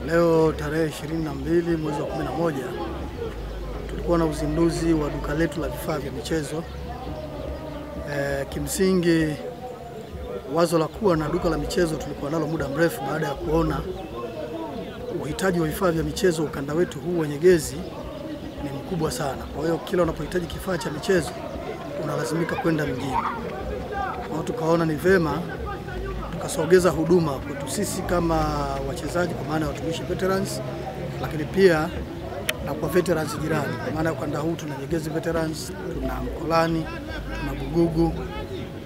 Leo tarehe 22 mwezi wa 11 tulikuwa na uzinduzi wa duka letu la vifaa vya michezo. Kimsingi wazo la kuwa na duka la michezo tulikuwa nalo muda mrefu baada ya kuona uhitaji wa vifaa vya michezo ukanda wetu huu wa Nyegezi ni mkubwa sana. Kwa hiyo kila unapohitaji kifaa cha michezo unalazimika kwenda mjini. Kwa hiyo tukaona ni vema tukasogeza huduma kwetu sisi kama wachezaji, kwa maana ya watumishi veterans, lakini pia na kwa veterans jirani. Kwa maana ukanda huu tuna Nyegezi veterans, tuna Mkolani, tuna Bugugu,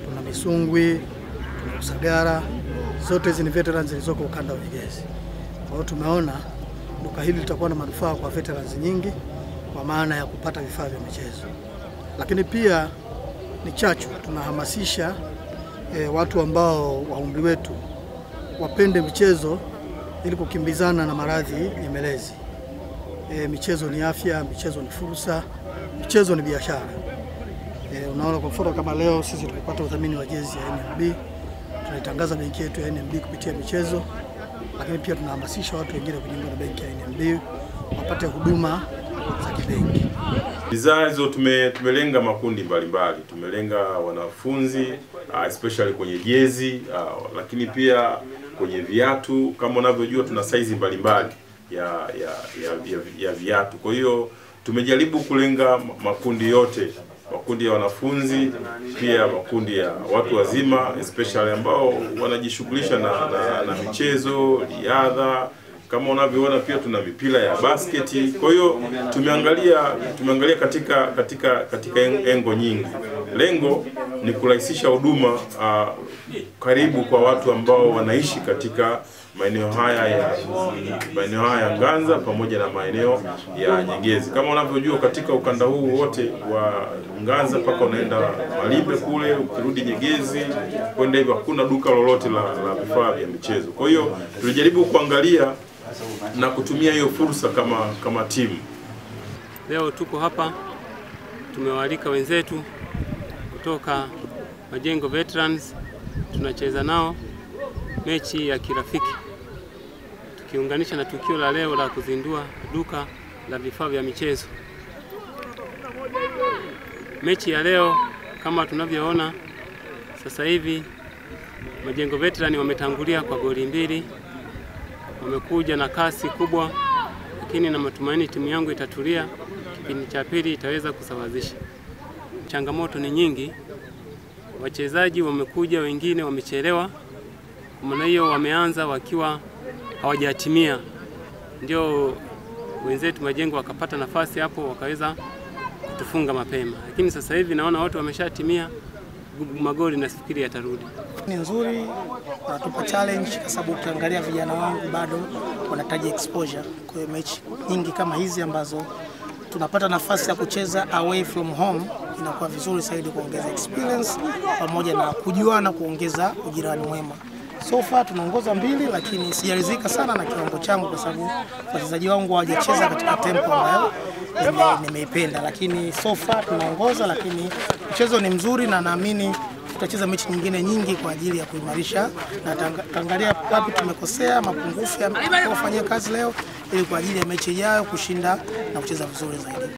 tuna Misungwi, tuna Usagara. Zote hizi ni veterans zilizoko ukanda wa Nyegezi. Kwa hiyo tumeona duka hili litakuwa na manufaa kwa veterans nyingi kwa maana ya kupata vifaa vya michezo. Lakini pia ni chachu, tunahamasisha watu ambao wa umri wetu wapende michezo ili kukimbizana na maradhi nyemelezi. Michezo ni afya, michezo ni fursa, michezo ni biashara. Unaona, kwa mfano kama leo sisi tumepata udhamini wa jezi ya NMB, tunaitangaza benki yetu ya NMB kupitia michezo, lakini pia tunahamasisha watu wengine kujiunga na benki ya NMB wapate huduma za kibenki. Bidhaa hizo tumelenga makundi mbalimbali. Tumelenga wanafunzi especially kwenye jezi, lakini pia kwenye viatu. Kama unavyojua tuna size mbalimbali ya viatu. Kwa hiyo tumejaribu kulenga makundi yote, makundi ya wanafunzi, pia makundi ya watu wazima especially ambao wanajishughulisha na michezo, riadha. Kama unavyoona pia tuna mipira ya basketi. Kwa hiyo tumeangalia katika engo nyingi. Lengo ni kurahisisha huduma karibu kwa watu ambao wanaishi katika maeneo haya ya Nganza pamoja na maeneo ya Nyegezi. Kama unavyojua katika ukanda huu wote wa Nganza mpaka unaenda Malimbe kule, ukirudi Nyegezi kwenda hivyo hakuna duka lolote la vifaa vya michezo. Kwa hiyo tulijaribu kuangalia na kutumia hiyo fursa kama timu. Leo tuko hapa, tumewaalika wenzetu kutoka Majengo Veterans, tunacheza nao mechi ya kirafiki, tukiunganisha na tukio la leo la kuzindua duka la vifaa vya michezo. Mechi ya leo kama tunavyoona sasa hivi, Majengo Veterans wametangulia kwa goli 2. Wamekuja na kasi kubwa, lakini na matumaini timu yangu itatulia, kipindi cha pili itaweza kusawazisha. Changamoto ni nyingi, wachezaji wamekuja, wengine wamechelewa, kwa maana hiyo wameanza wakiwa hawajatimia. Ndio wenzetu Majengo wakapata nafasi hapo, wakaweza kutufunga mapema, lakini sasa hivi naona wote wameshatimia, magoli nafikiri yatarudi. Ni nzuri, wanatupa challenge kwa sababu ukiangalia vijana wangu bado wanahitaji exposure. Kwa hiyo mechi nyingi kama hizi ambazo tunapata nafasi ya kucheza away from home inakuwa vizuri zaidi kuongeza experience pamoja na kujuana, kuongeza ujirani mwema. So far tunaongoza 2, lakini sijaridhika sana na kiwango changu kwa sababu wachezaji wangu hawajacheza katika tempo ambayo nimeipenda, lakini so far tunaongoza, lakini mchezo ni mzuri na naamini tutacheza mechi nyingine nyingi kwa ajili ya kuimarisha na tangalia wapi tumekosea, mapungufu ya kufanyia kazi leo ili kwa ajili ya mechi ijayo kushinda na kucheza vizuri zaidi.